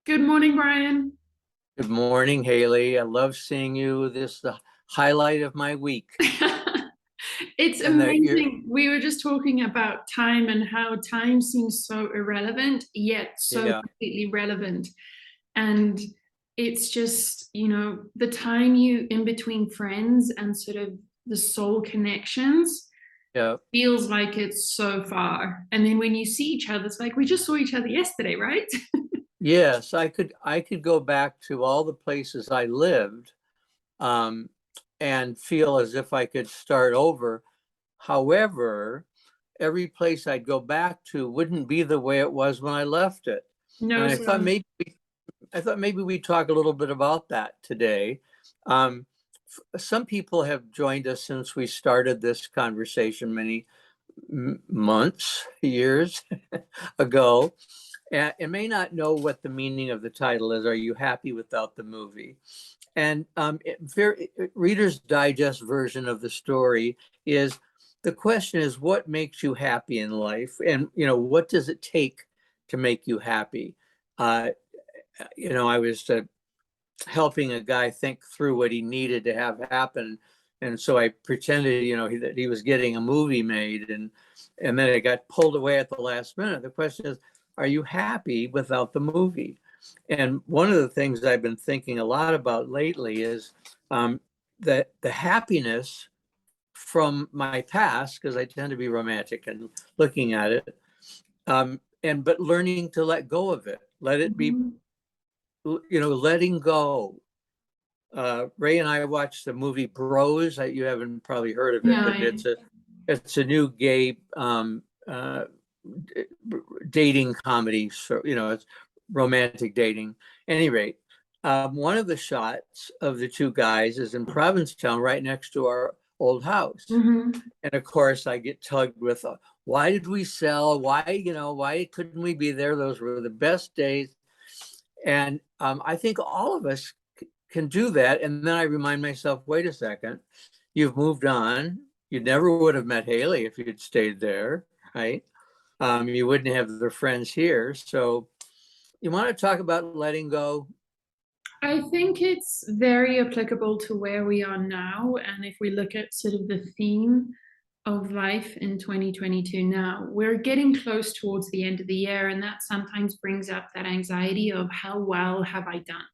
Good morning, Brian. Good morning, Haley. I love seeing you. This is the highlight of my week. It's And that you're, amazing. We were just talking about time and how time seems so irrelevant, yet so yeah, completely relevant. And it's just, the time you in between friends and sort of the soul connections yeah. feels like it's so far. And then when you see each other, it's like we just saw each other yesterday, right? Yes, I could go back to all the places I lived, um, and feel as if I could start over. However, every place I'd go back to wouldn't be the way it was when I left it. And No, I thought so maybe we'd talk a little bit about that today. Um, some people have joined us since we started this conversation many months, years ago, and may not know what the meaning of the title is. Are you happy without the movie? And Reader's Digest version of the story is the question is what makes you happy in life, and what does it take to make you happy? Uh, I was helping a guy think through what he needed to have happen. And so I pretended, that he was getting a movie made, and then it got pulled away at the last minute. The question is, are you happy without the movie? And one of the things I've been thinking a lot about lately is that the happiness from my past, because I tend to be romantic and looking at it, but learning to let go of it, let it be, Mhm. letting go. Ray and I watched the movie Bros. You haven't probably heard of it, No, but it's a new gay dating comedy. So it's romantic dating. At any rate, one of the shots of the two guys is in Provincetown, right next to our old house. Mhm. And of course, I get tugged with, why did we sell? Why couldn't we be there? Those were the best days. And I think all of us can do that. And then I remind myself, wait a second, you've moved on. You never would have met Haley if you'd stayed there, right? You wouldn't have the friends here. So you want to talk about letting go? I think it's very applicable to where we are now. And if we look at sort of the theme of life in 2022 now, we're getting close towards the end of the year. And that sometimes brings up that anxiety of how well have I done?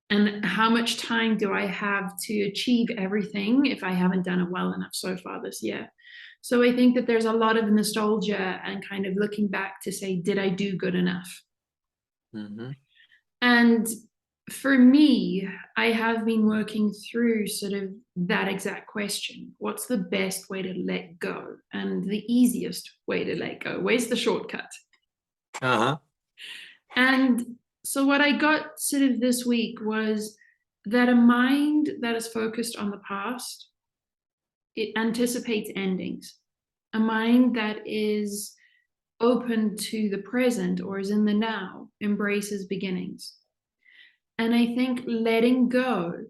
And how much time do I have to achieve everything if I haven't done it well enough so far this year? So I think that there's a lot of nostalgia and kind of looking back to say, did I do good enough? Mm-hmm. And for me, I have been working through sort of that exact question. What's the best way to let go? And the easiest way to let go? Where's the shortcut? Uh-huh. And so, what I got sort of this week was that a mind that is focused on the past, it anticipates endings. A mind that is open to the present or is in the now embraces beginnings. And I think letting go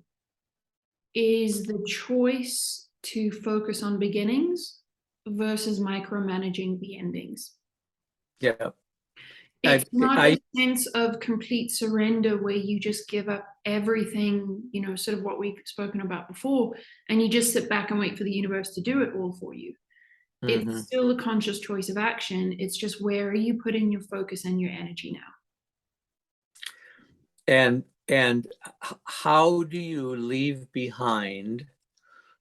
is the choice to focus on beginnings versus micromanaging the endings. Yeah. I, It's not I, a sense of complete surrender where you just give up everything, sort of what we've spoken about before, and you just sit back and wait for the universe to do it all for you. It's mhm. still a conscious choice of action. It's just where are you putting your focus and your energy now? And how do you leave behind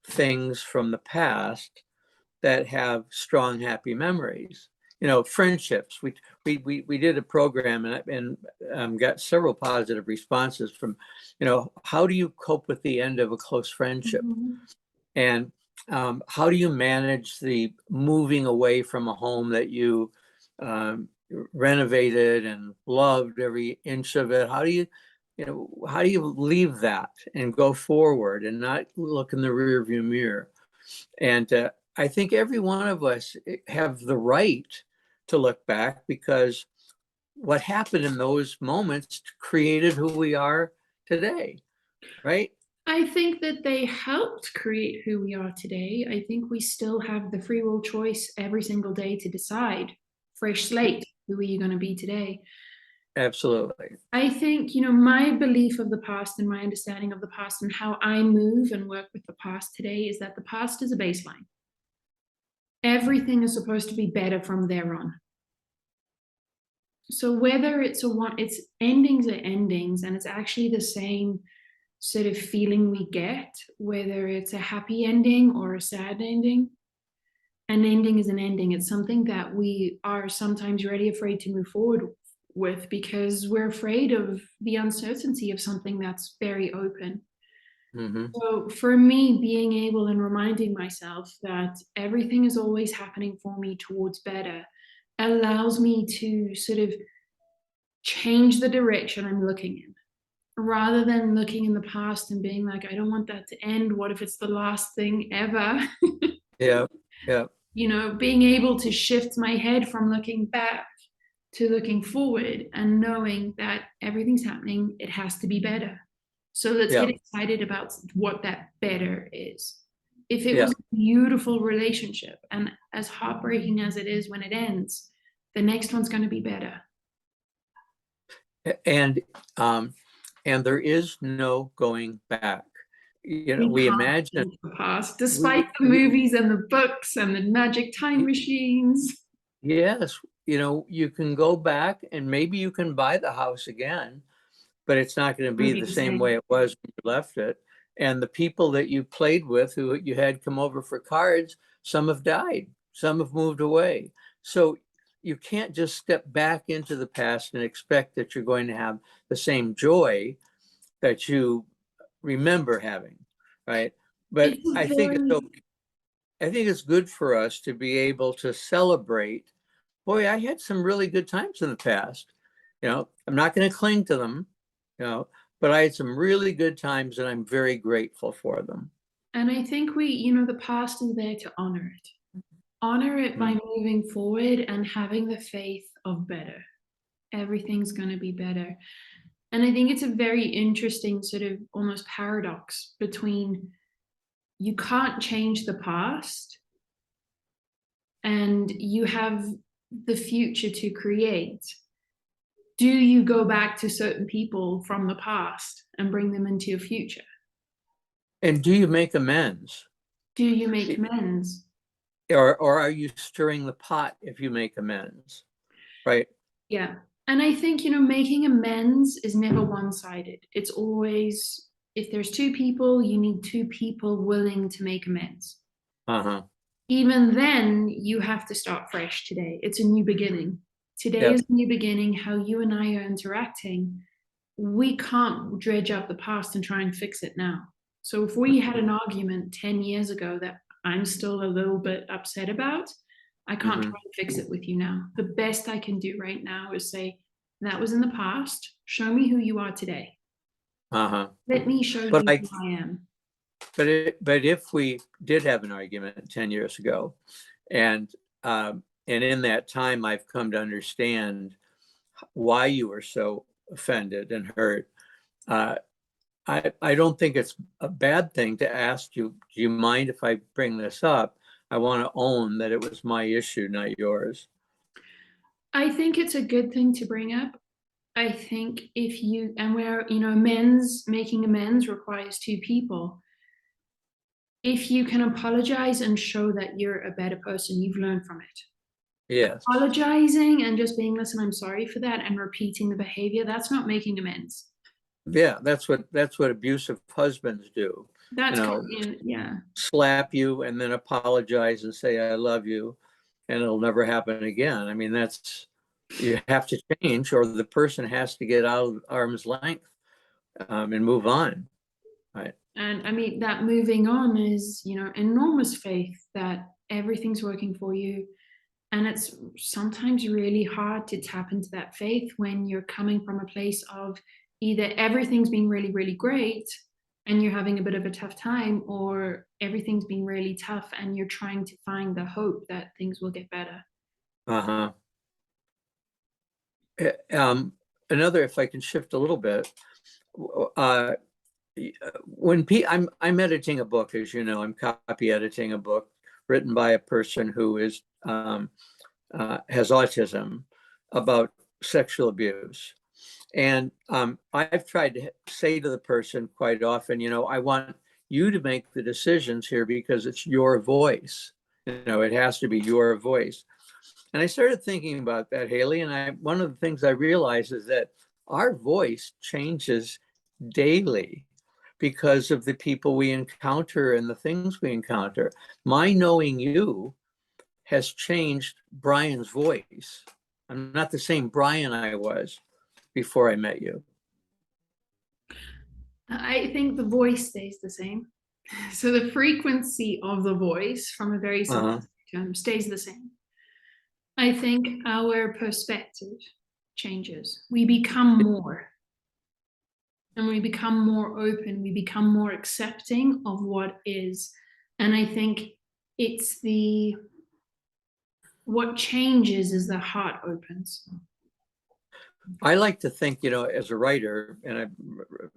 things from the past that have strong, happy memories? Friendships. We did a program and got several positive responses from, how do you cope with the end of a close friendship? Mhm. And how do you manage the moving away from a home that you um, renovated and loved every inch of it? How do you leave that and go forward and not look in the rear view mirror? And I think every one of us have the right to look back because what happened in those moments created who we are today, right? I think that they helped create who we are today. I think we still have the free will choice every single day to decide fresh slate, who are you going to be today? Absolutely. I think, my belief of the past and my understanding of the past and how I move and work with the past today is that the past is a baseline. Everything is supposed to be better from there on. So whether it's endings are endings, and it's actually the same sort of feeling we get, whether it's a happy ending or a sad ending. An ending is an ending. It's something that we are sometimes really afraid to move forward with because we're afraid of the uncertainty of something that's very open. Hmm. So for me, being able and reminding myself that everything is always happening for me towards better allows me to sort of change the direction I'm looking in rather than looking in the past and being like, I don't want that to end. What if it's the last thing ever? Yeah. Yeah. Being able to shift my head from looking back to looking forward and knowing that everything's happening, it has to be better. So let's Yeah. get excited about what that better is. If it Yeah. was a beautiful relationship, and as heartbreaking as it is when it ends, the next one's going to be better. And um, and there is no going back. We We can't imagine change the past, we, despite the we movies and the books and the magic time machines. yes, you can go back and maybe you can buy the house again, but it's not going to It's going be to be the the same way same. it was when you left it. And the people that you played with, who you had come over for cards, some have died, some have moved away. So you can't just step back into the past and expect that you're going to have the same joy that you remember having, right? But It's a very I think it's good for us to be able to celebrate. Boy, I had some really good times in the past. I'm not going to cling to them, you know, but I had some really good times and I'm very grateful for them. And I think the past is there to honor it. Honor it by Mm. moving forward and having the faith of better. Everything's going to be better. And I think it's a very interesting sort of almost paradox between you can't change the past and you have the future to create. Do you go back to certain people from the past and bring them into your future? And do you make amends? Do you make amends? Or are you stirring the pot if you make amends? Right? Yeah. And I think, making amends is never one sided. It's always, if there's two people, you need two people willing to make amends. Uh-huh. Even then, you have to start fresh today. It's a new beginning. Today Yep. is a new beginning. How you and I are interacting, we can't dredge up the past and try and fix it now. So if we had an argument 10 years ago that I'm still a little bit upset about, I can't Mm-hmm. try and fix it with you now. The best I can do right now is say, that was in the past. Show me who you are today. Uh-huh. Let me show But you I who I am. but if we did have an argument 10 years ago, and and in that time I've come to understand why you were so offended and hurt. Uh, I don't think it's a bad thing to ask you, do you mind if I bring this up? I want to own that it was my issue, not yours. I think it's a good thing to bring up. I think if you, and where, making amends requires two people. If you can apologize and show that you're a better person, you've learned from it. Yes. Apologizing and just being, listen, I'm sorry for that, and repeating the behavior, that's not making amends. Yeah, that's what abusive husbands do. You That's, know, yeah. slap you and then apologize and say I love you, and it'll never happen again. I mean, you have to change, or the person has to get out of arm's length, and move on. Right. And I mean, that moving on is, enormous faith that everything's working for you. And it's sometimes really hard to tap into that faith when you're coming from a place of either everything's been really, really great and you're having a bit of a tough time, or everything's been really tough and you're trying to find the hope that things will get better. Uh-huh. Another, if I can shift a little bit, uh, I'm editing a book, as you know, I'm copy editing a book written by a person who has autism, about sexual abuse. And I've tried to say to the person quite often, I want you to make the decisions here because it's your voice. It has to be your voice. And I started thinking about that, Hayley. And one of the things I realized is that our voice changes daily because of the people we encounter and the things we encounter. My knowing you has changed Brian's voice. I'm not the same Brian I was before I met you. I think the voice stays the same. So the frequency of the voice, from a very Uh-huh. simplistic term, stays the same. I think our perspective changes. We become more, and we become more open. We become more accepting of what is. And I think it's what changes is the heart opens. I like to think, as a writer, and I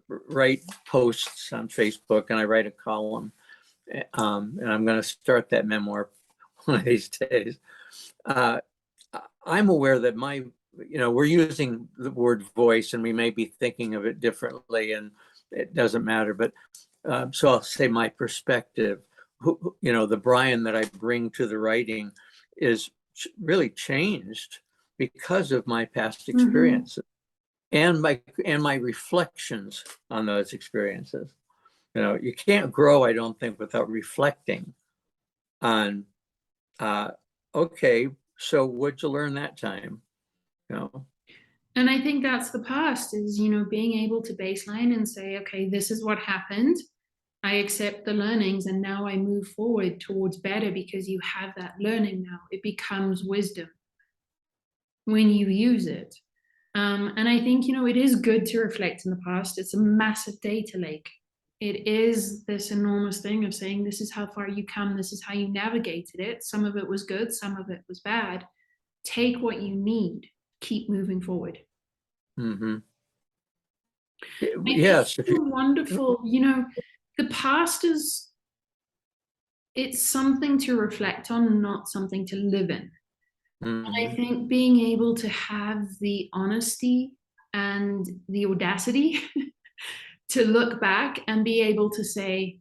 write posts on Facebook and I write a column, and I'm going to start that memoir one of these days. I'm aware that we're using the word voice and we may be thinking of it differently, and it doesn't matter. But so I'll say my perspective, the Brian that I bring to the writing is really changed because of my past experiences and my reflections on those experiences. You can't grow, I don't think, without reflecting on, okay, so what'd you learn that time? And I think that's the past is, being able to baseline and say, okay, this is what happened. I accept the learnings and now I move forward towards better because you have that learning now. It becomes wisdom when you use it. And I think, it is good to reflect in the past. It's a massive data lake. It is this enormous thing of saying, this is how far you come. This is how you navigated it. Some of it was good. Some of it was bad. Take what you need. Keep moving forward. Mm-hmm. Yes. It's wonderful. The past it's something to reflect on, not something to live in. And I think being able to have the honesty and the audacity to look back and be able to say,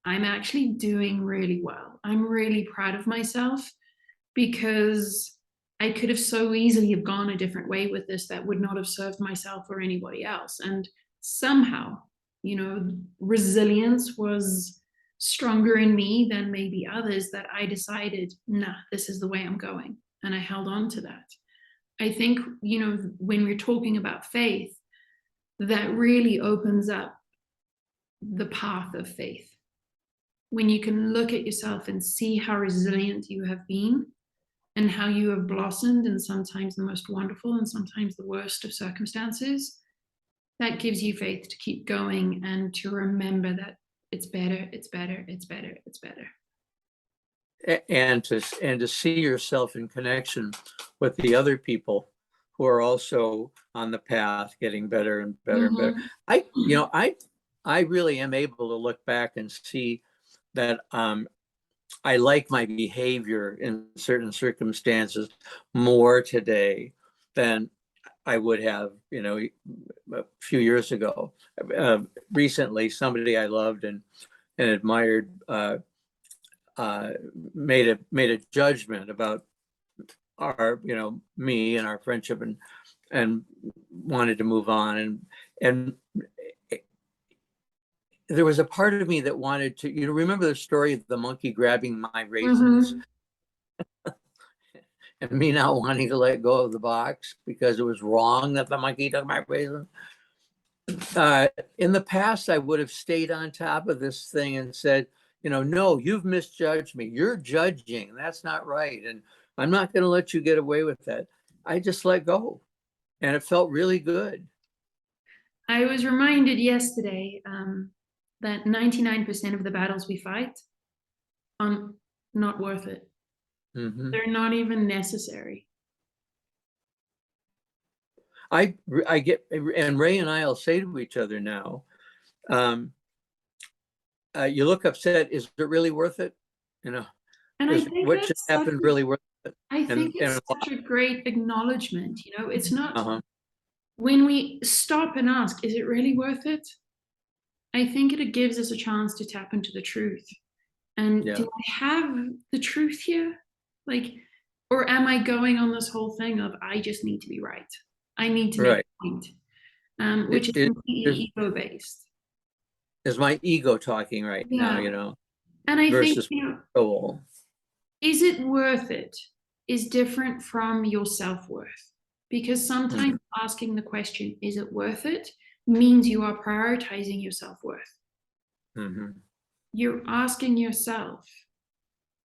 I'm actually doing really well. I'm really proud of myself because I could have so easily have gone a different way with this that would not have served myself or anybody else. And somehow, resilience was stronger in me than maybe others that I decided, nah, this is the way I'm going. And I held on to that. I think, when we're talking about faith, that really opens up the path of faith. When you can look at yourself and see how resilient you have been and how you have blossomed in sometimes the most wonderful and sometimes the worst of circumstances, that gives you faith to keep going and to remember that it's better, it's better, it's better, it's better. And to see yourself in connection with the other people who are also on the path getting better and better and better. I really am able to look back and see that I like my behavior in certain circumstances more today than I would have, a few years ago. Recently, somebody I loved and admired made a judgment about our, me and our friendship, and wanted to move on, and there was a part of me that wanted to, remember the story of the monkey grabbing my raisins, and me not wanting to let go of the box because it was wrong that the monkey took my raisins. In the past, I would have stayed on top of this thing and said, no, you've misjudged me. You're judging. That's not right. And I'm not going to let you get away with that. I just let go. And it felt really good. I was reminded yesterday that 99% of the battles we fight are not worth it. They're not even necessary. I get, and Ray and I'll say to each other now, you look upset. Is it really worth it? And I think what just happened really worth it? I think it's such a great acknowledgement. It's not when we stop and ask, is it really worth it? I think it gives us a chance to tap into the truth. And Yeah, do I have the truth here? Like, or am I going on this whole thing of I just need to be right? I need to make right. a point, which It, is it completely ego based. is my ego talking right now, Yeah. And I think, versus soul. is it worth it is different from your self worth. Because sometimes Mhm, asking the question, is it worth it, means you are prioritizing your self worth. mhm. You're asking yourself,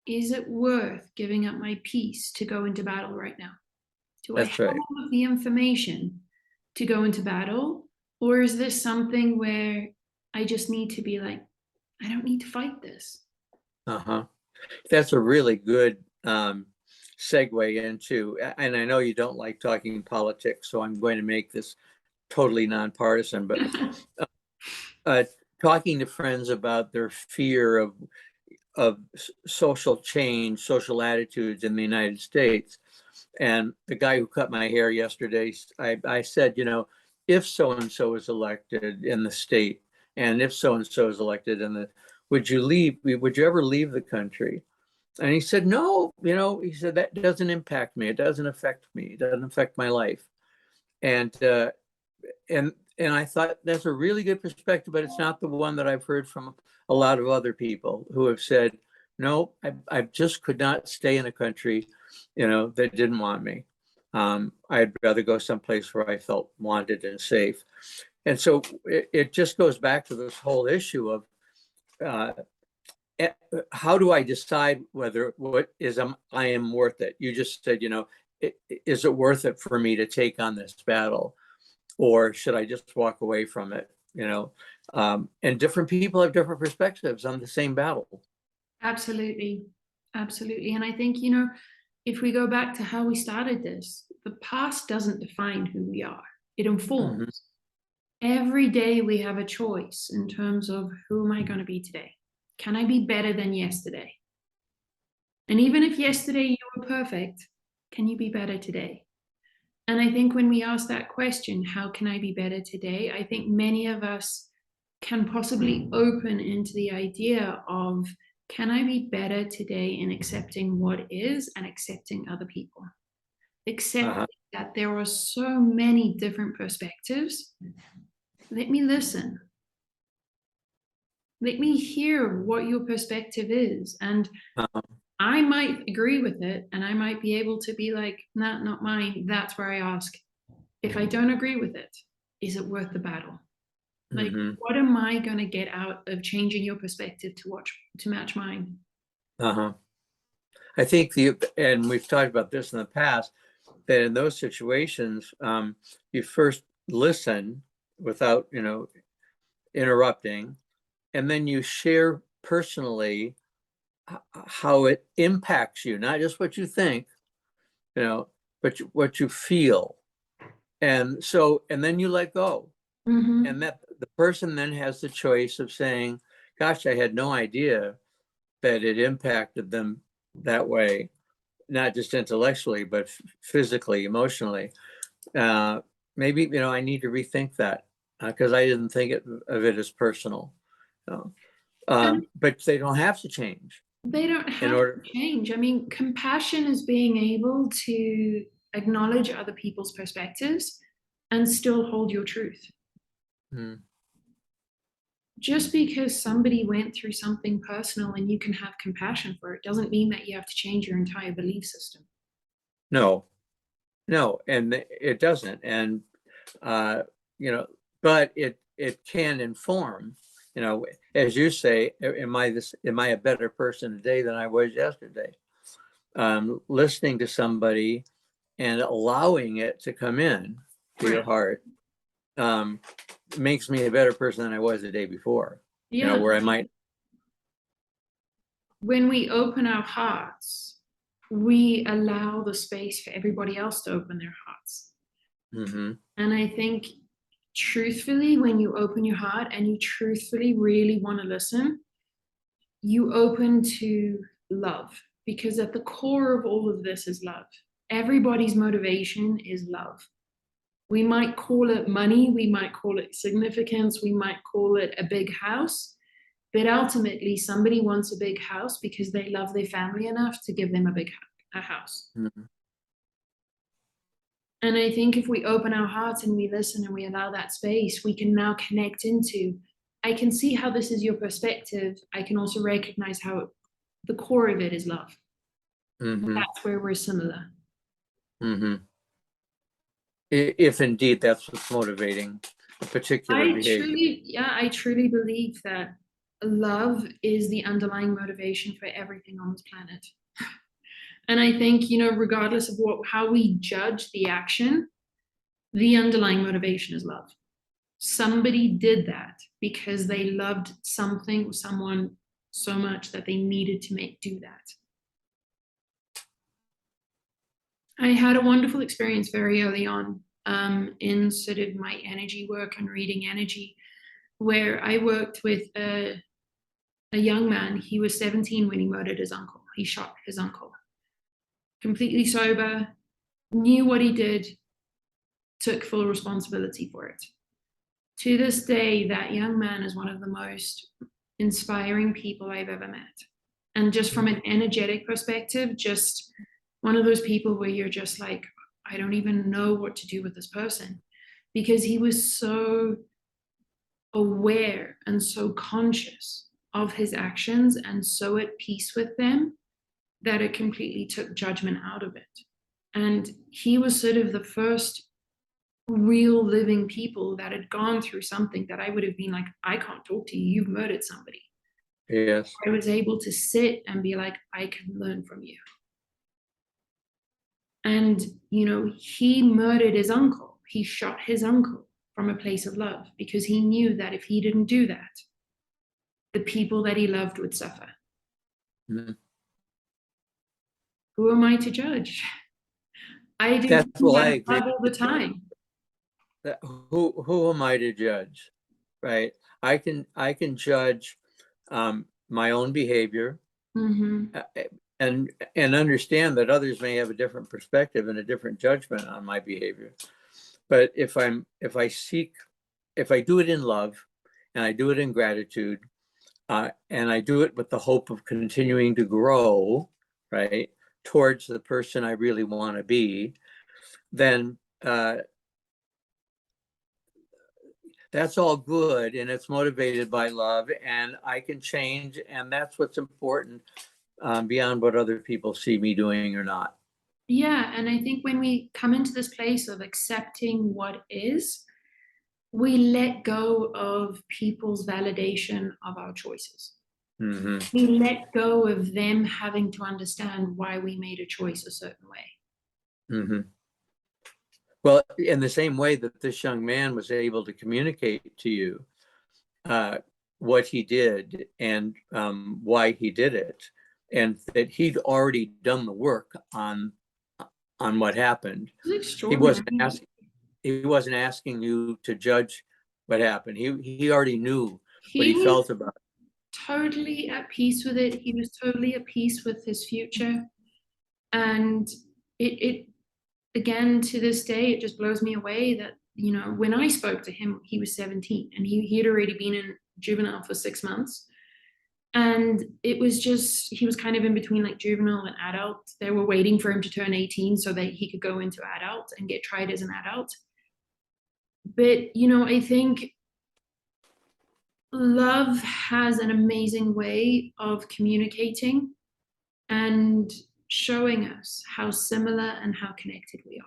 is it worth giving up my peace to go into battle right now? Do I have That's right. all of the information to go into battle? Or is this something where I just need to be like, I don't need to fight this? Uh-huh. That's a really good segue into, and I know you don't like talking politics, so I'm going to make this totally nonpartisan, but uh, talking to friends about their fear of social change, social attitudes in the United States. And the guy who cut my hair yesterday, I said, if so-and-so is elected in the state, and if so-and-so is elected in the, would you ever leave the country? And he said, no, he said, that doesn't impact me. It doesn't affect me. It doesn't affect my life. And, and I thought that's a really good perspective, but it's not the one that I've heard from a lot of other people who have said, no, I just could not stay in a country, that didn't want me. I'd rather go someplace where I felt wanted and safe. And so it just goes back to this whole issue of uh, how do I decide whether I am worth it? You just said, is it worth it for me to take on this battle? Or should I just walk away from it? And different people have different perspectives on the same battle. Absolutely. Absolutely. And I think, if we go back to how we started this, the past doesn't define who we are, it Mhm. informs. Every day we have a choice in terms of who am I going to be today? Can I be better than yesterday? And even if yesterday you were perfect, can you be better today? And I think when we ask that question, how can I be better today? I think many of us can possibly open into the idea of, can I be better today in accepting what is and accepting other people? Uh-huh. Accepting that there are so many different perspectives. Let me listen. Let me hear what your perspective is. And Uh-huh. I might agree with it and I might be able to be like, nah, not mine. That's where I ask, if I don't agree with it, is it worth the battle? Like, Hmm. what am I going to get out of changing your perspective to match mine? Uh-huh. I think and we've talked about this in the past, that in those situations, you first listen without, interrupting, and then you share personally how it impacts you, not just what you think, but what you feel. And then you let go. Mm-hmm. And that the person then has the choice of saying, gosh, I had no idea that it impacted them that way, not just intellectually, but physically, emotionally. Uh, Maybe, I need to rethink that because I didn't think of it as personal. So, And but they don't have to change they don't in have to order. change. I mean, compassion is being able to acknowledge other people's perspectives and still hold your truth. Hmm. Just because somebody went through something personal and you can have compassion for it doesn't mean that you have to change your entire belief system. No, no, and it doesn't. And, uh, you know, but it can inform, as you say, am I a better person today than I was yesterday? Listening to somebody and allowing it to come in to your Right. heart um, makes me a better person than I was the day before. Yeah. Where I might. When we open our hearts, we allow the space for everybody else to open their hearts. Mhm. And I think, truthfully, when you open your heart and you truthfully really want to listen, you open to love, because at the core of all of this is love. Everybody's motivation is love. We might call it money, we might call it significance, we might call it a big house, but ultimately somebody wants a big house because they love their family enough to give them a house. Mhm. And I think if we open our hearts and we listen and we allow that space, we can now connect into, I can see how this is your perspective. I can also recognize how the core of it is love. Mhm. That's where we're similar. Mhm. If indeed that's what's motivating a particular behavior. I truly believe that love is the underlying motivation for everything on this planet. And I think, regardless of how we judge the action, the underlying motivation is love. Somebody did that because they loved something or someone so much that they needed to do that. I had a wonderful experience very early on in sort of my energy work and reading energy, where I worked with a young man. He was 17 when he murdered his uncle. He shot his uncle. Completely sober, knew what he did, took full responsibility for it. To this day, that young man is one of the most inspiring people I've ever met. And just from an energetic perspective, just one of those people where you're just like, I don't even know what to do with this person, because he was so aware and so conscious of his actions and so at peace with them that it completely took judgment out of it. And he was sort of the first real living people that had gone through something that I would have been like, I can't talk to you, you've murdered somebody. Yes. I was able to sit and be like, I can learn from you. And, he murdered his uncle. He shot his uncle from a place of love because he knew that if he didn't do that, the people that he loved would suffer. Mhm. Who am I to judge? I do That's well, I that agree. all the time. Who am I to judge, right? I can judge my own behavior, Mm-hmm. uh, and understand that others may have a different perspective and a different judgment on my behavior. But if I do it in love, and I do it in gratitude, and I do it with the hope of continuing to grow, right, towards the person I really want to be, then that's all good, and it's motivated by love, and I can change, and that's what's important, beyond what other people see me doing or not. Yeah, and I think when we come into this place of accepting what is, we let go of people's validation of our choices. Mm-hmm. We let go of them having to understand why we made a choice a certain way. Mm-hmm. Well, in the same way that this young man was able to communicate to you uh, what he did and why he did it, and that he'd already done the work on what happened. It's He wasn't extraordinary. asking. He wasn't asking you to judge what happened. He already knew what He he was felt about totally at peace with it. He was totally at peace with his future. And it again, to this day, it just blows me away that, when I spoke to him, he was 17 and he had already been in juvenile for 6 months. And it was just, he was kind of in between like juvenile and adult. They were waiting for him to turn 18 so that he could go into adult and get tried as an adult. But, I think love has an amazing way of communicating and showing us how similar and how connected we are.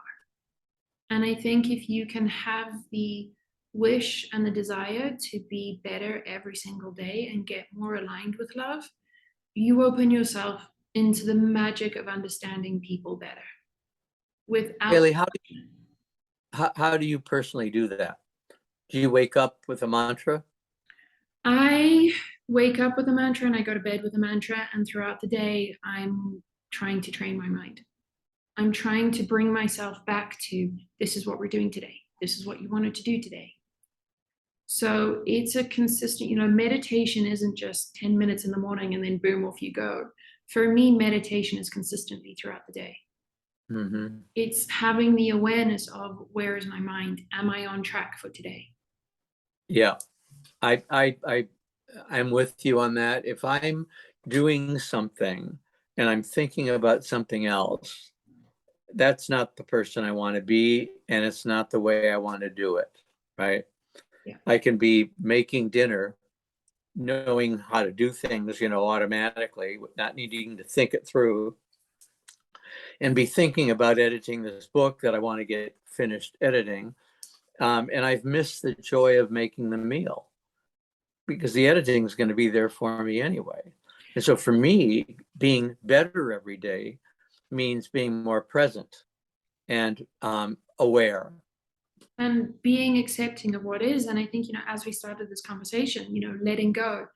And I think if you can have the wish and the desire to be better every single day and get more aligned with love, you open yourself into the magic of understanding people better without. Haley. How do you personally do that? Do you wake up with a mantra? I wake up with a mantra and I go to bed with a mantra, and throughout the day, I'm trying to train my mind. I'm trying to bring myself back to, this is what we're doing today. This is what you wanted to do today. So it's a consistent, meditation isn't just 10 minutes in the morning and then boom, off you go. For me, meditation is consistently throughout the day. Mm-hmm. It's having the awareness of, where is my mind? Am I on track for today? Yeah, I'm with you on that. If I'm doing something and I'm thinking about something else, that's not the person I want to be, and it's not the way I want to do it, right? Yeah. I can be making dinner, knowing how to do things, automatically, not needing to think it through, and be thinking about editing this book that I want to get finished editing. And I've missed the joy of making the meal because the editing is going to be there for me anyway. And so for me, being better every day means being more present and aware. And being accepting of what is. And I think, as we started this conversation, letting go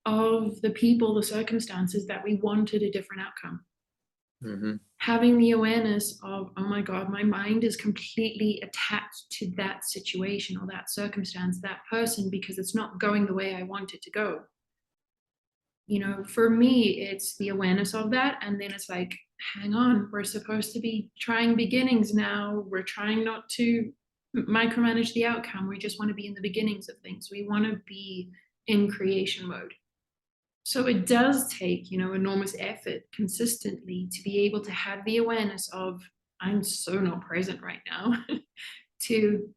of the people, the circumstances that we wanted a different outcome. Mm-hmm. Having the awareness of, oh my God, my mind is completely attached to that situation or that circumstance, that person, because it's not going the way I want it to go. For me, it's the awareness of that. And then it's like, hang on, we're supposed to be trying beginnings now. We're trying not to micromanage the outcome. We just want to be in the beginnings of things. We want to be in creation mode. So it does take, enormous effort consistently to be able to have the awareness of, I'm so not present right now, to,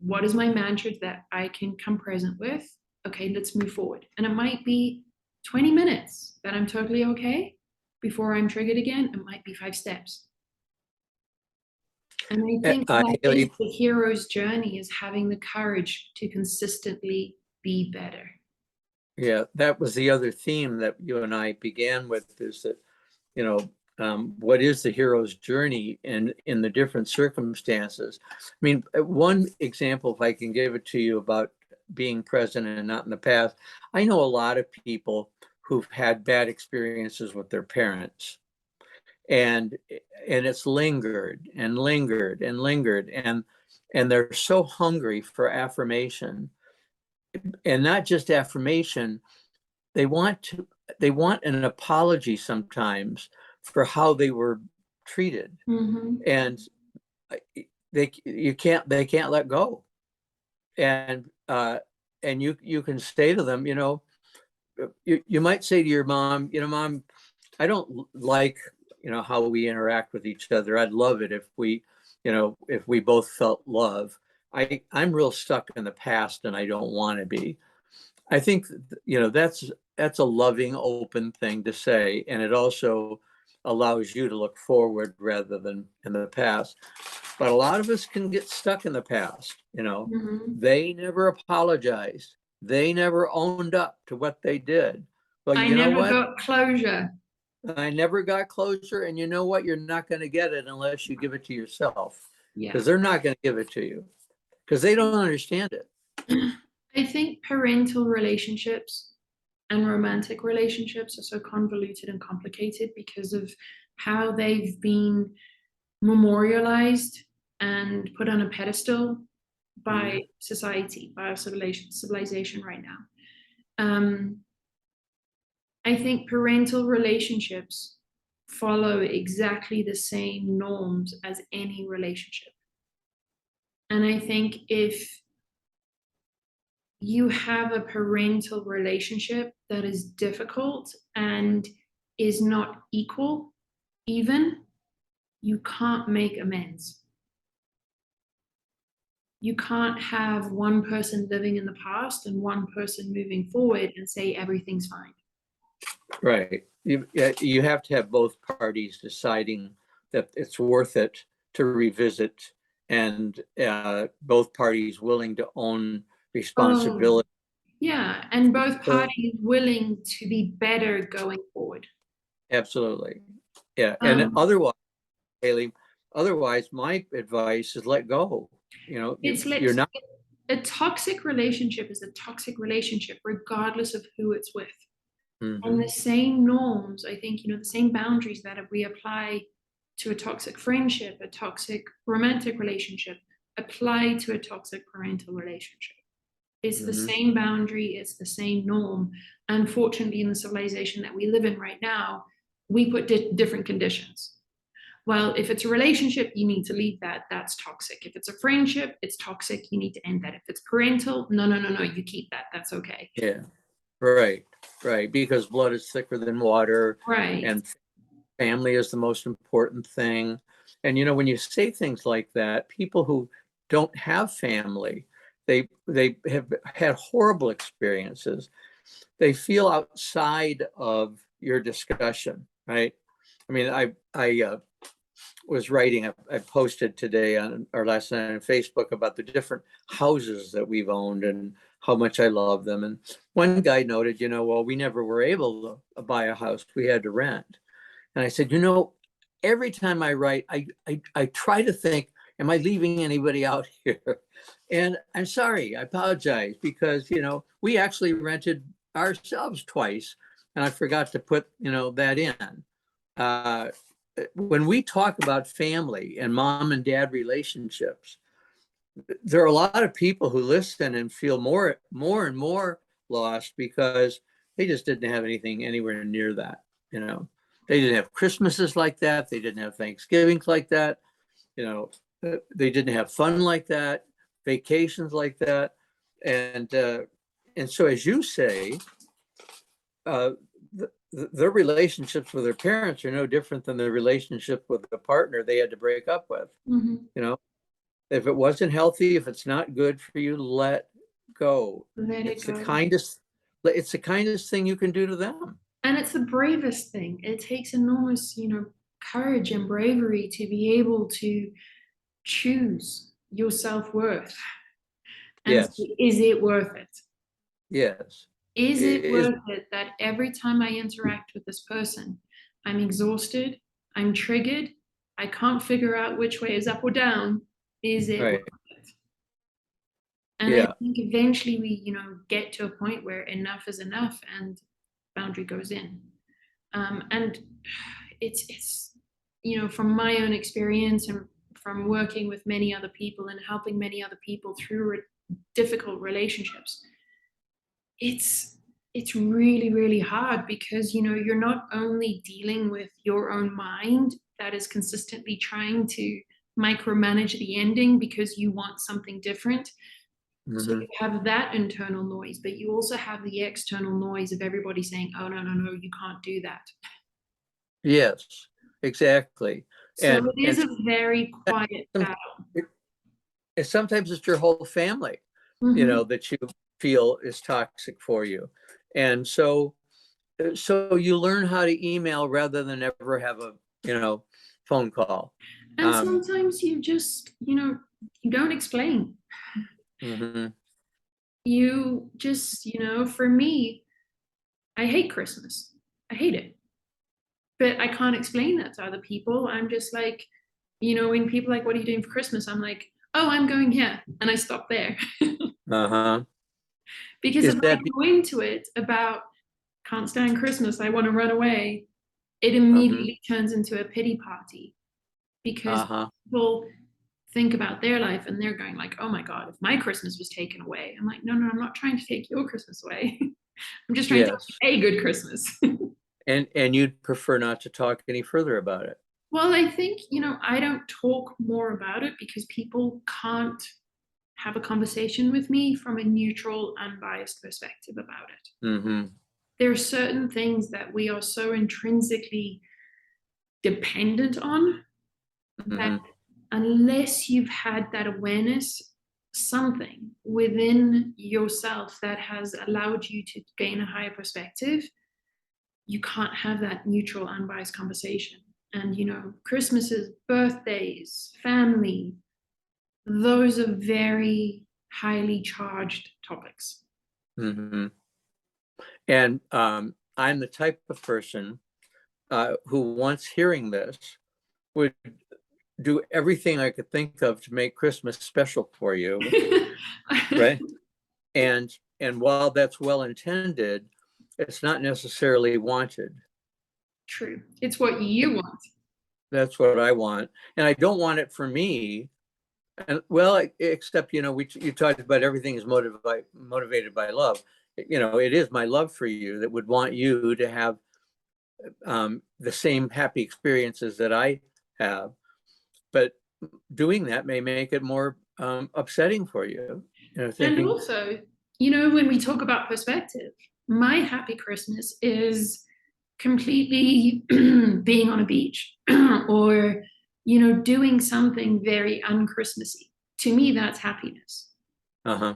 what is my mantra that I can come present with? Okay, let's move forward. And it might be 20 minutes that I'm totally okay before I'm triggered again. It might be 5 steps. And I think that is the hero's journey, is having the courage to consistently be better. Yeah, that was the other theme that you and I began with, is that, what is the hero's journey in the different circumstances? I mean, one example, if I can give it to you, about being present and not in the past. I know a lot of people who've had bad experiences with their parents, and it's lingered and lingered and lingered, and they're so hungry for affirmation, and not just affirmation. They want an apology sometimes for how they were treated, Mm-hmm. and they can't let go, and you can say to them, you might say to your mom, Mom, I don't like how we interact with each other. I'd love it if we both felt love. I'm real stuck in the past and I don't want to be. I think that's a loving, open thing to say, and it also allows you to look forward rather than in the past. But a lot of us can get stuck in the past. Mm-hmm. They never apologized. They never owned up to what they did. Well, I you know never what? got closure. I never got closure, and you know what? You're not going to get it unless you give it to yourself, Yeah. because they're not going to give it to you because they don't understand it. I think parental relationships and romantic relationships are so convoluted and complicated because of how they've been memorialized and put on a pedestal by society, by our civilization right now. I think parental relationships follow exactly the same norms as any relationship. And I think if you have a parental relationship that is difficult and is not even, you can't make amends. You can't have one person living in the past and one person moving forward and say everything's fine. Right. You have to have both parties deciding that it's worth it to revisit, and both parties willing to own responsibility. Yeah, and both parties willing to be better going forward. Absolutely. Yeah. And otherwise, Hayley, my advice is let go. You're not. A toxic relationship is a toxic relationship, regardless of who it's with. Mm-hmm. And the same norms, I think, the same boundaries that we apply to a toxic friendship, a toxic romantic relationship, apply to a toxic parental relationship. It's the same boundary, it's the same norm. Unfortunately, in the civilization that we live in right now, we put different conditions. well, if it's a relationship, you need to leave that. That's toxic. If it's a friendship, it's toxic. You need to end that. If it's parental, no, no, no, no, you keep that. That's okay. Yeah. Right. Right. Because blood is thicker than water, Right. and family is the most important thing. And when you say things like that, people who don't have family, they have had horrible experiences. They feel outside of your discussion, right? I mean, I was writing, I posted today on, or last night on Facebook, about the different houses that we've owned and how much I love them. And one guy noted, well, we never were able to buy a house. We had to rent. And I said, every time I write, I try to think, am I leaving anybody out here? And I'm sorry, I apologize, because, we actually rented ourselves twice, and I forgot to put, that in. When we talk about family and mom and dad relationships, there are a lot of people who listen and feel more and more lost because they just didn't have anything anywhere near that. They didn't have Christmases like that. They didn't have Thanksgivings like that. They didn't have fun like that, vacations like that. And so, as you say, their relationships with their parents are no different than the relationship with the partner they had to break up with. Mm-hmm. If it wasn't healthy, if it's not good for you, let go. Let it go. It's the kindest thing you can do to them. And it's the bravest thing. It takes enormous, courage and bravery to be able to choose your self-worth. And Yes. so, is it worth it? Yes. Is it worth it that every time I interact with this person, I'm exhausted, I'm triggered, I can't figure out which way is up or down? Is it Right. worth it? And I think eventually we, get to a point where enough is enough and boundary goes in. And it's from my own experience and from working with many other people and helping many other people through difficult relationships, it's really, really hard because you're not only dealing with your own mind that is consistently trying to micromanage the ending because you want something different. So you have that internal noise, but you also have the external noise of everybody saying, oh, no, no, no, you can't do that. Yes, exactly. So it is a very quiet battle. Sometimes it's your whole family, that you feel is toxic for you. And so you learn how to email rather than ever have a, phone call. And sometimes you just, you don't explain. You just, for me, I hate Christmas. I hate it. But I can't explain that to other people. I'm just like, when people are like, what are you doing for Christmas? I'm like, oh, I'm going here. And I stop there. Because if I go into it about can't stand Christmas, I want to run away, it immediately turns into a pity party. Because people think about their life and they're going like, oh my God, if my Christmas was taken away. I'm like, no, no, I'm not trying to take your Christmas away. I'm just trying to have a good Christmas. And you'd prefer not to talk any further about it? Well, I think, I don't talk more about it because people can't have a conversation with me from a neutral, unbiased perspective about it. There are certain things that we are so intrinsically dependent on that unless you've had that awareness, something within yourself that has allowed you to gain a higher perspective, you can't have that neutral, unbiased conversation. And, Christmases, birthdays, family, those are very highly charged topics. And I'm the type of person who, once hearing this, would do everything I could think of to make Christmas special for you. Right. And while that's well intended, it's not necessarily wanted. True. It's what you want. That's what I want. And I don't want it for me. And except, you talked about everything is motivated by love. It is my love for you that would want you to have the same happy experiences that I have. But doing that may make it more upsetting for you. And Thinking, also, you know, when we talk about perspective, my happy Christmas is completely being on a beach or, you know, doing something very unchristmassy. To me, that's happiness. uh-huh.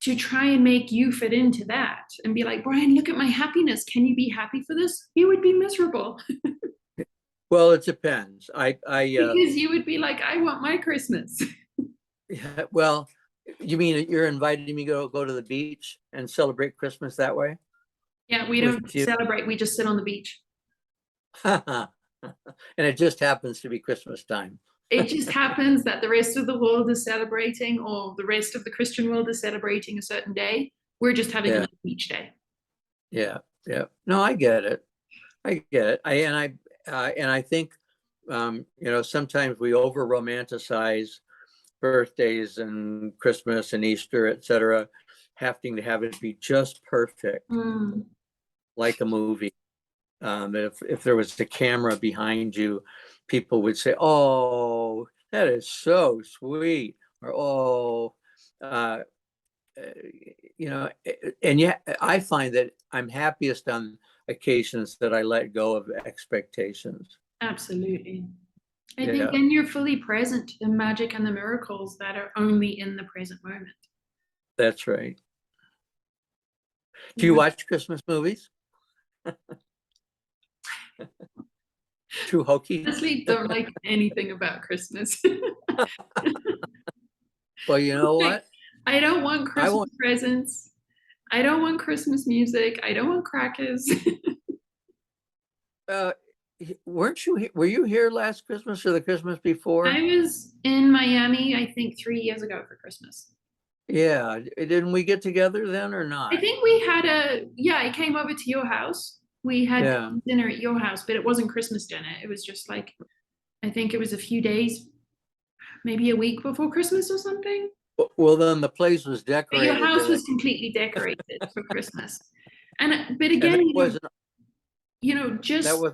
To try and make you fit into that and be like, Brian, look at my happiness. Can you be happy for this? You would be miserable. Well, it depends. Because you would be like, I want my Christmas. Yeah, well, you mean you're inviting me to go to the beach and celebrate Christmas that way Yeah, we with don't you? celebrate. We just sit on the beach. And it just happens to be Christmas time. It just happens that the rest of the world is celebrating, or the rest of the Christian world is celebrating a certain day. We're just having Yeah, another beach day. yeah, yeah. No, I get it. I get it. I think, sometimes we over romanticize birthdays and Christmas and Easter, etc., having to have it be just perfect, Mm. like a movie. If there was a camera behind you, people would say, "Oh, that is so sweet," or "Oh, uh, and yet I find that I'm happiest on occasions that I let go of expectations. Absolutely. I think Yeah, then you're fully present to the magic and the miracles that are only in the present moment. that's right. Do you Yeah. watch Christmas movies? Too hokey? Honestly, don't like anything about Christmas. Well, you know Like, what? I don't want I Christmas won't. presents. I don't want Christmas music. I don't want crackers. Uh, weren't you? Were you here last Christmas or the Christmas before? I was in Miami, I think 3 years ago for Christmas. Yeah. Didn't we get together then or I not? think we had yeah, I came over to your house. We had Yeah. dinner at your house, but it wasn't Christmas dinner. It was just like, I think it was a few days, maybe a week before Christmas or something. Well, then the place was But your decorated, house and was completely decorated for Christmas. And but that again, wasn't you know, that was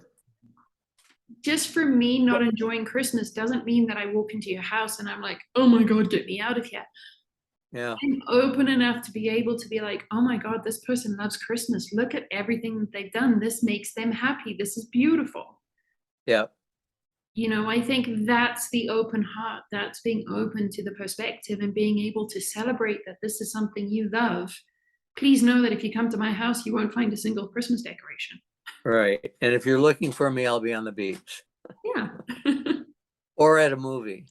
just for me not well, enjoying Christmas doesn't mean that I walk into your house and I'm like, oh my God, get me out of here. yeah, I'm open enough to be able to be like, oh my God, this person loves Christmas. Look at everything that they've done. This makes them happy. This is beautiful. yeah, You know, I think that's the open heart. That's being open to the perspective and being able to celebrate that this is something you love. Please know that if you come to my house, you won't find a single Christmas decoration. right. And if you're looking for me, I'll be on the beach Yeah. or at a movie.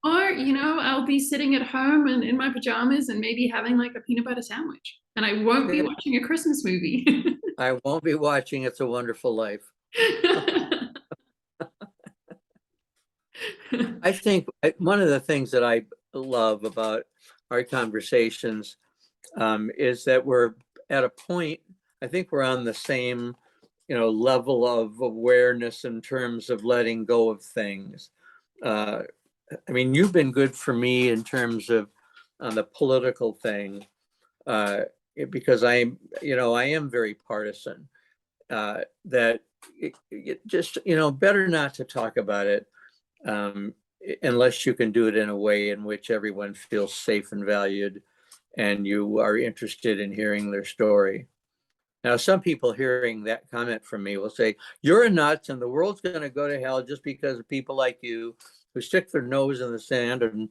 Or, you know, I'll be sitting at home and in my pajamas and maybe having like a peanut butter sandwich. And I won't be Yeah, watching a Christmas movie. I won't be watching It's a Wonderful Life. I think one of the things that I love about our conversations is that we're at a point, I think we're on the same, level of awareness in terms of letting go of things. Uh, I mean, you've been good for me in terms of on the political thing, uh, because I am very partisan. That it just, better not to talk about it um, unless you can do it in a way in which everyone feels safe and valued and you are interested in hearing their story. Now, some people hearing that comment from me will say, you're a nuts and the world's going to go to hell just because of people like you who stick their nose in the sand and,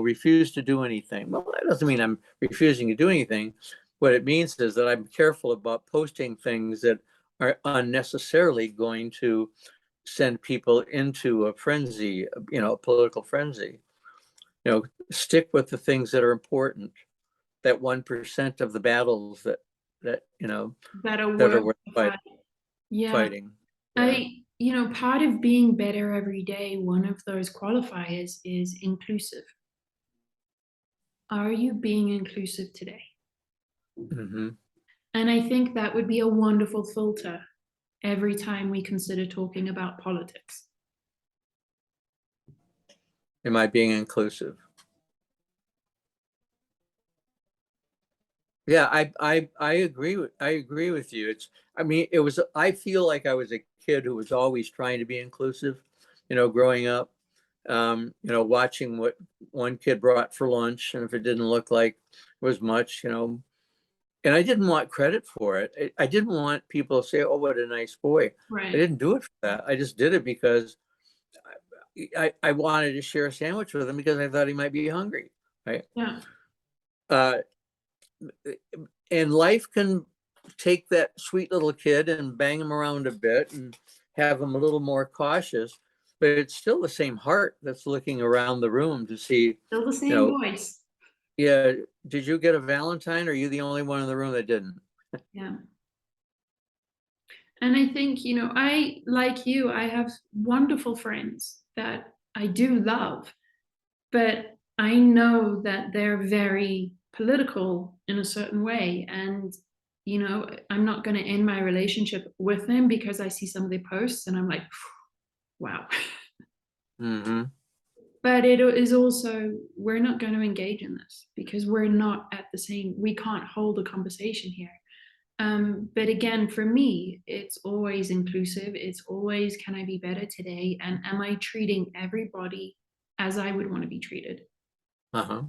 refuse to do anything. Well, that doesn't mean I'm refusing to do anything. What it means is that I'm careful about posting things that are unnecessarily going to send people into a frenzy, a political frenzy. Stick with the things that are important, that 1% of the battles that That are that are worth worth the fight. Yeah. fighting. Yeah, You know, part of being better every day, one of those qualifiers is inclusive. Are you being inclusive today? hmm And I think that would be a wonderful filter every time we consider talking about politics. Am I being inclusive? Yeah, I agree with you. I mean, I feel like I was a kid who was always trying to be inclusive, growing up, watching what one kid brought for lunch, and if it didn't look like it was much, and I didn't want credit for it. I didn't want people to say, "Oh, what a nice boy." I Right. didn't do it for that. I just did it because I wanted to share a sandwich with him because I thought he might be hungry, right? Yeah. Uh, and life can take that sweet little kid and bang him around a bit and have him a little more cautious, but it's still the same heart that's looking around the room to see, Still the same voice. yeah, did you get a Valentine, or are you the only one in the room that didn't? Yeah. And I think, I, like you, I have wonderful friends that I do love, but I know that they're very political in a certain way. And, I'm not going to end my relationship with them because I see some of their posts and I'm like, wow. Mm-hmm. But it is also, we're not going to engage in this because we're not at the same, we can't hold a conversation here. But again, for me, it's always inclusive. It's always, can I be better today? And am I treating everybody as I would want to be treated? Uh-huh.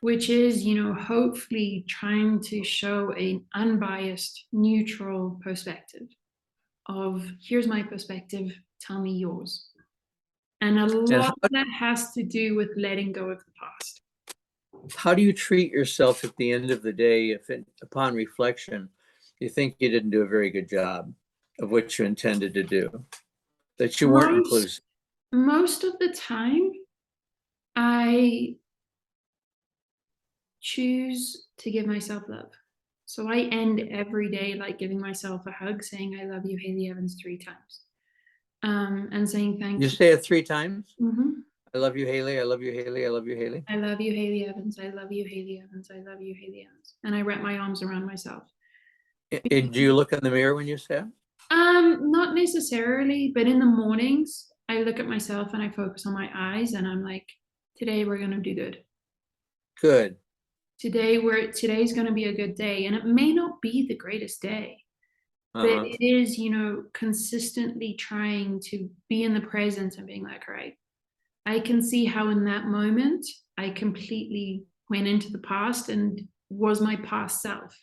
Which is, hopefully trying to show an unbiased, neutral perspective of here's my perspective, tell me yours. And a And lot of that has to do with letting go of the past. how do you treat yourself at the end of the day if upon reflection you think you didn't do a very good job of what you intended to do, that you weren't inclusive? Most of the time, I choose to give myself love. So I end every day like giving myself a hug, saying, I love you, Hayley Evans, 3 times. And saying thank You you. say it 3 times? Mm-hmm. I love you, Hayley. I love you, Hayley. I love you, Hayley. I love you, Hayley Evans. I love you, Hayley Evans. I love you, Hayley Evans. And I wrap my arms around myself. And do you look in the mirror when you say it? Not necessarily, but in the mornings, I look at myself and I focus on my eyes and I'm like, today we're gonna do good. Good. Today's gonna be a good day. And it may not be the greatest day, but it is, consistently trying to be in the present and being like, all right, I can see how in that moment I completely went into the past and was my past self.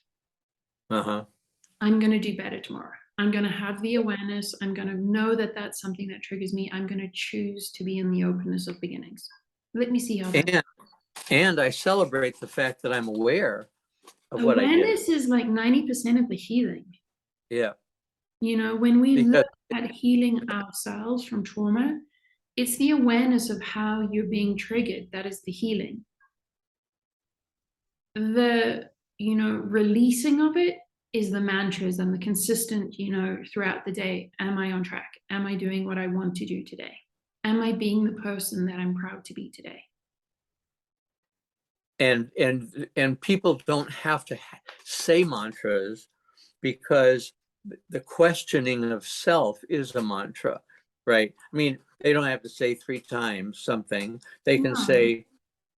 I'm going to do better tomorrow. I'm going to have the awareness. I'm going to know that that's something that triggers me. I'm going to choose to be in the openness of beginnings. Let me see how that. And I celebrate the fact that I'm aware of what I did. Awareness is like 90% of the healing. Yeah. When we look at healing ourselves from trauma, it's the awareness of how you're being triggered that is the healing. The, releasing of it is the mantras and the consistent, throughout the day. Am I on track? Am I doing what I want to do today? Am I being the person that I'm proud to be today? And people don't have to say mantras, because the questioning of self is a mantra, right? I mean, they don't have to say 3 times something. They can say,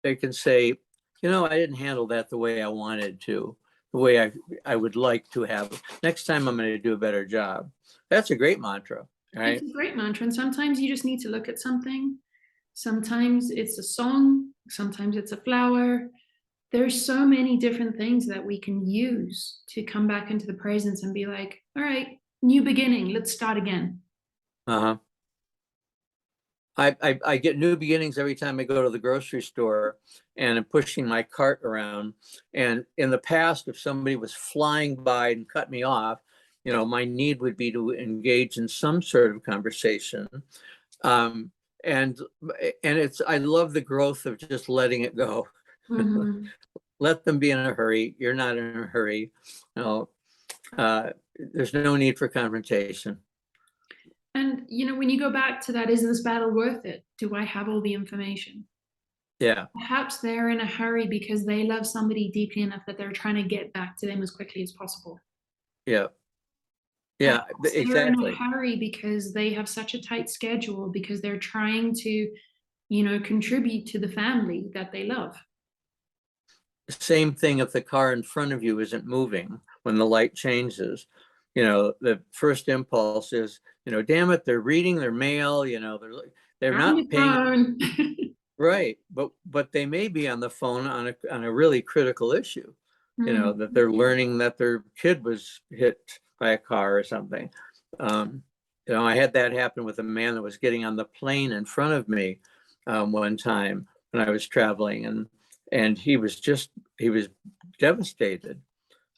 I didn't handle that the way I wanted to, the way I would like to have. Next time I'm going to do a better job. That's a great mantra, right? It's a great mantra. And sometimes you just need to look at something. Sometimes it's a song. Sometimes it's a flower. There's so many different things that we can use to come back into the presence and be like, all right, new beginning. Let's start again. I get new beginnings every time I go to the grocery store and I'm pushing my cart around. And in the past, if somebody was flying by and cut me off, my need would be to engage in some sort of conversation. And I love the growth of just letting it go. Mm-hmm. Let them be in a hurry. You're not in a hurry. There's no need for confrontation. And, when you go back to that, is this battle worth it? Do I have all the information? Yeah. Perhaps they're in a hurry because they love somebody deeply enough that they're trying to get back to them as quickly as possible. Yeah. Yeah, Perhaps they're in a exactly. hurry because they have such a tight schedule, because they're trying to, contribute to the family that they love. Same thing if the car in front of you isn't moving when the light changes. the first impulse is, damn it, they're reading their mail, they're On not the paying. phone. Right, but they may be on the phone on a really critical issue, Mm. that they're learning that their kid was hit by a car or something. I had that happen with a man that was getting on the plane in front of me one time when I was traveling, and he was devastated.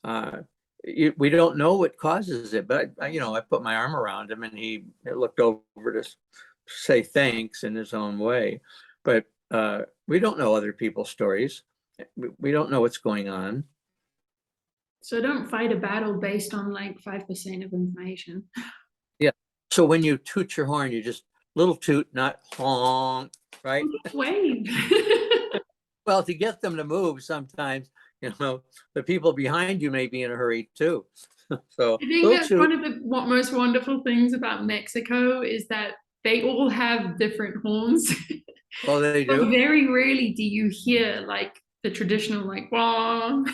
We don't know what causes it, but I put my arm around him, and he looked over to say thanks in his own way. But we don't know other people's stories. We don't know what's going on. So don't fight a battle based on like 5% of information. Yeah. So when you toot your horn, you just little toot, not honk, right? Wave. Well, to get them to move, sometimes, the people behind you may be in a hurry too. So I think little that's toot. one of the most wonderful things about Mexico is that they all have different horns. Oh, they But do? very rarely do you hear like the traditional like wah.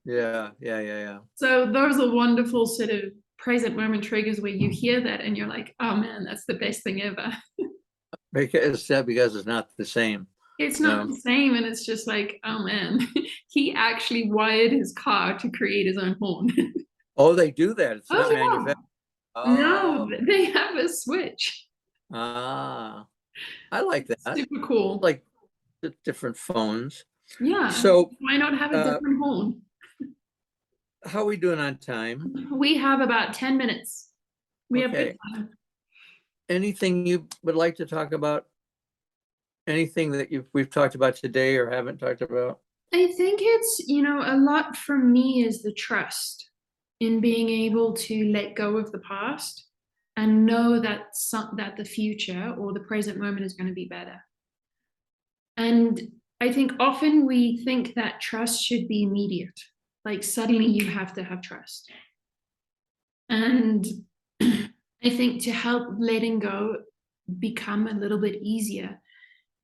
Yeah, yeah, yeah, yeah. So those are wonderful sort of present moment triggers where you hear that and you're like, oh man, that's the best thing ever. Because it's not the same. It's not the same, and it's just like, oh man, he actually wired his car to create his own horn. Oh, they do that. It's not Oh yeah. manufactured. No, Oh, they have a switch. I like that. Super cool. Like the different phones. Yeah. So, Why not have a different horn? how are we doing on time? We have about 10 minutes. We have good Okay. time. Anything you would like to talk about? Anything that we've talked about today or haven't talked about? I think it's, a lot for me is the trust in being able to let go of the past and know that the future or the present moment is going to be better. And I think often we think that trust should be immediate. Like suddenly you have to have trust. And I think to help letting go become a little bit easier,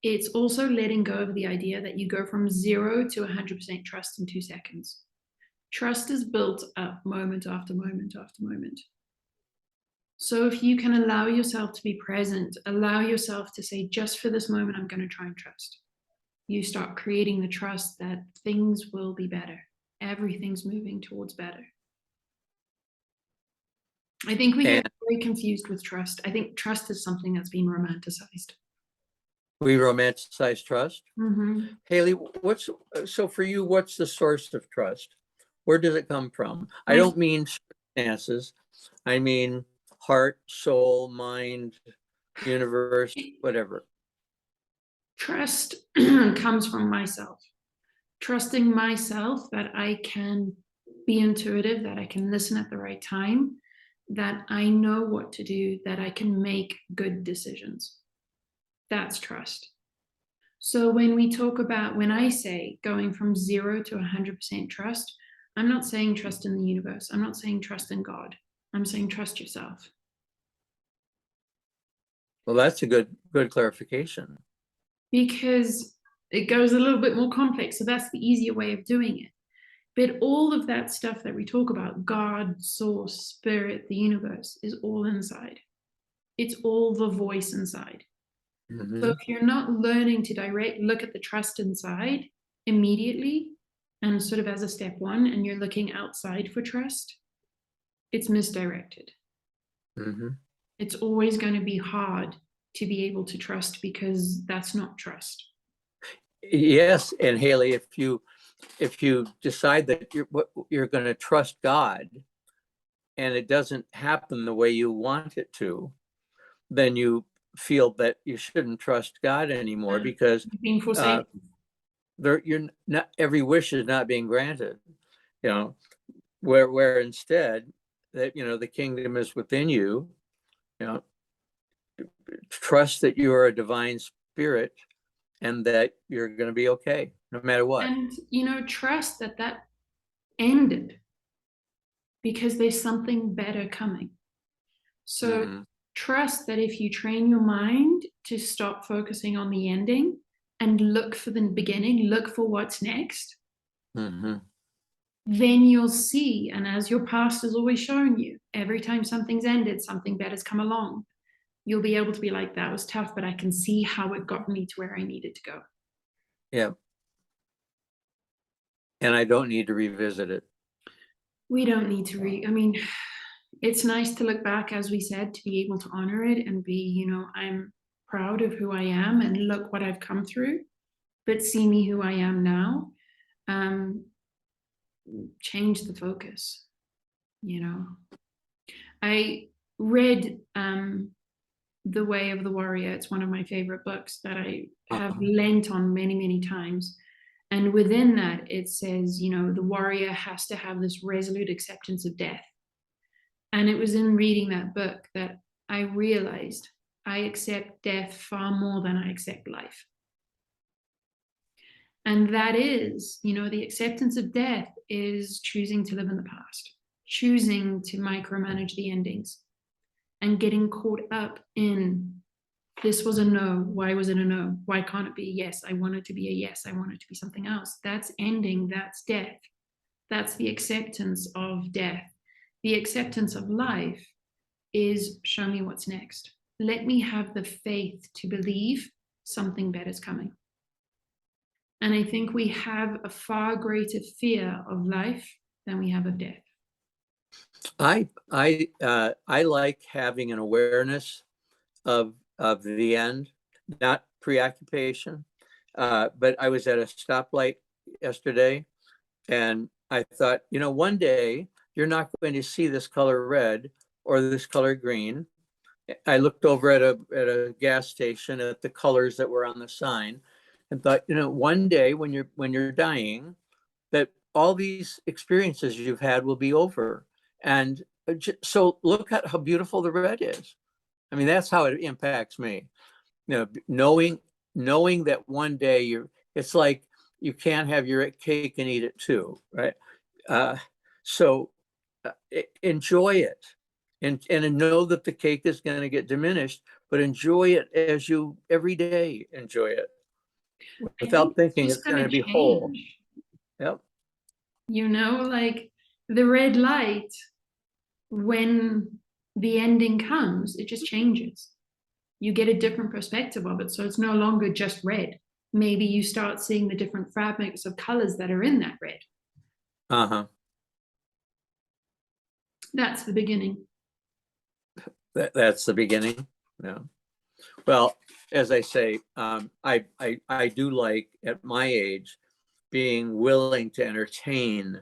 it's also letting go of the idea that you go from 0 to 100% trust in 2 seconds. Trust is built up moment after moment after moment. So if you can allow yourself to be present, allow yourself to say, just for this moment, I'm going to try and trust. You start creating the trust that things will be better. Everything's moving towards better. I think we get very confused with trust. I think trust is something that's been romanticized. We romanticize trust. Mm-hmm. Hayley, so for you, what's the source of trust? Where does it come from? I don't mean circumstances. I mean heart, soul, mind, universe, whatever. Trust comes from myself. Trusting myself that I can be intuitive, that I can listen at the right time, that I know what to do, that I can make good decisions. That's trust. So when I say going from 0 to 100% trust, I'm not saying trust in the universe. I'm not saying trust in God. I'm saying trust yourself. Well, that's a good clarification. Because it goes a little bit more complex. So that's the easier way of doing it. But all of that stuff that we talk about, God, source, spirit, the universe, is all inside. It's all the voice inside. Mm-hmm. So if you're not learning to look at the trust inside immediately and sort of as a step one, and you're looking outside for trust, it's misdirected. Mm-hmm. It's always going to be hard to be able to trust because that's not trust. Yes, and Hayley, if you decide that you're going to trust God and it doesn't happen the way you want it to, then you feel that you shouldn't trust God anymore because you're not, every wish is not being granted. Where instead that the kingdom is within you. Trust that you are a divine spirit and that you're going to be okay no matter what. And trust that ended because there's something better coming. So trust that if you train your mind to stop focusing on the ending and look for the beginning, look for what's next, then you'll see, and as your past has always shown you, every time something's ended, something better's come along. You'll be able to be like, that was tough, but I can see how it got me to where I needed to go. Yeah. And I don't need to revisit it. We don't need to I mean, it's nice to look back, as we said, to be able to honor it and be, I'm proud of who I am and look what I've come through, but see me who I am now. Change the focus, I read The Way of the Warrior. It's one of my favorite books that I have lent on many, many times. And within that, it says, the warrior has to have this resolute acceptance of death. And it was in reading that book that I realized I accept death far more than I accept life. And that is, the acceptance of death is choosing to live in the past, choosing to micromanage the endings, and getting caught up in, this was a no. Why was it a no? Why can't it be a yes? I want it to be a yes. I want it to be something else. That's ending. That's death. That's the acceptance of death. The acceptance of life is, show me what's next. Let me have the faith to believe something better is coming. And I think we have a far greater fear of life than we have of death. I like having an awareness of the end, not preoccupation. But I was at a stoplight yesterday, and I thought, one day you're not going to see this color red or this color green. I looked over at a gas station at the colors that were on the sign, and thought, one day when you're dying, that all these experiences you've had will be over. And so look at how beautiful the red is. I mean, that's how it impacts me. Knowing that one day it's like you can't have your cake and eat it too, right? So enjoy it, and know that the cake is going to get diminished, but enjoy it as you every day enjoy it, without thinking it's going to be whole. Yep. Like the red light, when the ending comes, it just changes. You get a different perspective of it. So it's no longer just red. Maybe you start seeing the different fabrics of colors that are in that red. That's the beginning. That's the beginning. Yeah. Well, as I say, I do like, at my age, being willing to entertain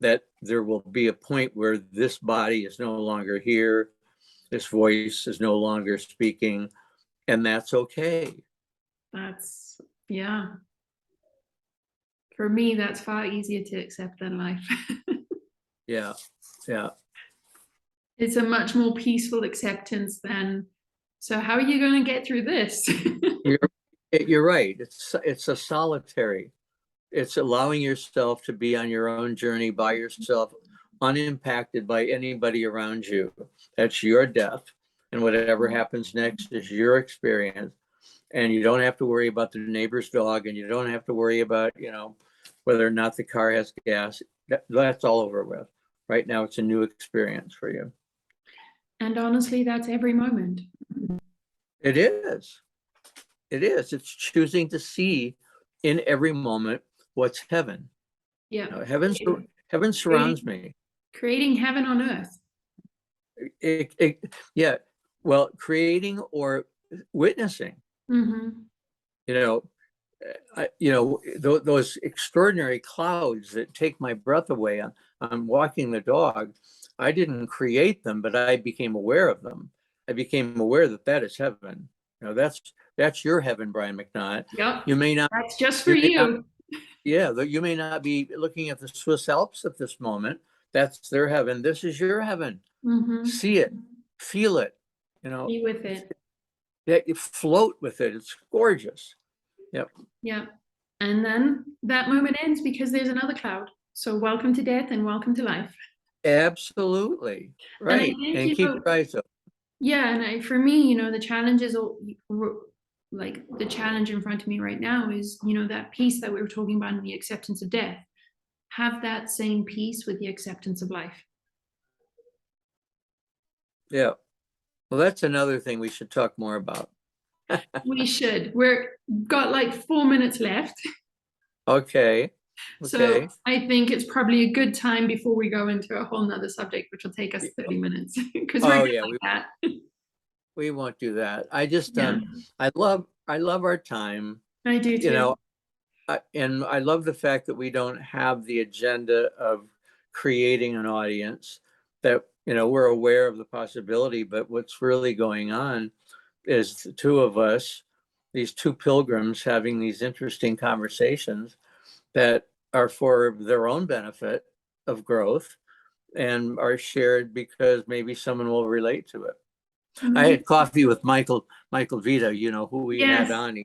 that there will be a point where this body is no longer here, this voice is no longer speaking, and that's okay. Yeah. For me, that's far easier to accept than life. Yeah. It's a much more peaceful acceptance than, so how are you going to get through this? You're right. It's a solitary. It's allowing yourself to be on your own journey by yourself, unimpacted by anybody around you. That's your death. And whatever happens next is your experience. And you don't have to worry about the neighbor's dog, and you don't have to worry about, whether or not the car has gas. That's all over with. Right now, it's a new experience for you. And honestly, that's every moment. It is. It's choosing to see in every moment what's heaven. Yeah. Heaven surrounds me. Creating heaven on earth. Yeah. Well, creating or witnessing. Mm-hmm. Those extraordinary clouds that take my breath away. I'm walking the dog. I didn't create them, but I became aware of them. I became aware that is heaven. That's your heaven, Brian McNaught. Yep. You may not. That's just for you. You may not be looking at the Swiss Alps at this moment. That's their heaven. This is your heaven. Mm-hmm. See it, feel it. Be with it. You float with it. It's gorgeous. Yep. Yeah. And then that moment ends because there's another cloud. So welcome to death and welcome to life. Absolutely. Right. And keep your eyes open. Yeah. And for me, the challenge is like the challenge in front of me right now is, that piece that we were talking about in the acceptance of death. have that same peace with the acceptance of life. Yeah. Well, that's another thing we should talk more about. We should. We're got like 4 minutes left. Okay. So Okay. I think it's probably a good time before we go into a whole nother subject, which will take us 30 minutes because we're Oh good yeah, like that. we won't do that. I just Yeah, I love our time, I do you too. know, and I love the fact that we don't have the agenda of creating an audience, that, we're aware of the possibility, but what's really going on is the two of us, these two pilgrims, having these interesting conversations that are for their own benefit of growth and are shared because maybe someone will relate to it. I Mhm. had coffee with Michael Vita, who we had Yes. on,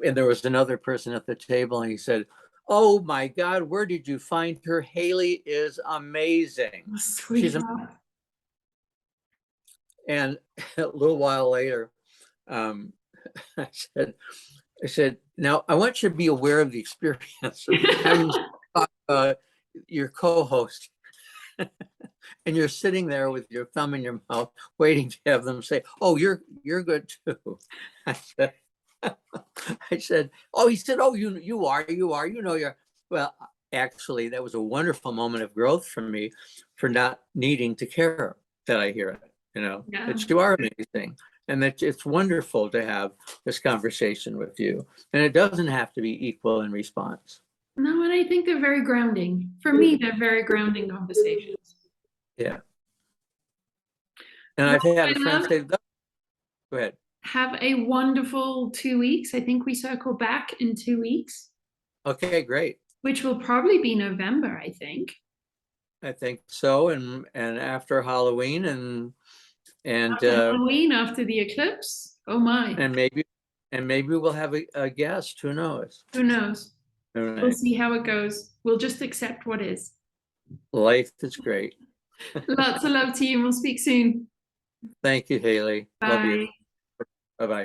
and there was another person at the table, and he said, "Oh my God, where did you find her? Haley is amazing. She's Sweetheart. And a little while later, um, I said, now I want you to be aware of the experience of having your co-host, and you're sitting there with your thumb in your mouth, waiting to have them say, "Oh, you're good too." I said, I said, "Oh," he said, "Oh, you are, you're." Well, actually, that was a wonderful moment of growth for me, for not needing to care that I hear it. Yeah. That you are amazing, and that it's wonderful to have this conversation with you, and it doesn't have to be equal in response. No, and I think they're very grounding. For me, they're very grounding conversations. Yeah, and Well, I've had a my friend love, say, "Go ahead." have a wonderful 2 weeks. I think we circle back in 2 weeks, Okay, great. which will probably be November, I think. I think so, and after Halloween, and After Halloween, after the eclipse. Oh my. and maybe we'll have a guest. Who knows? Who knows? All We'll right. see how it goes. We'll just accept what is. Life is great. Lots of love to you, and we'll speak soon. Thank you, Haley. Love you. Bye. Bye bye.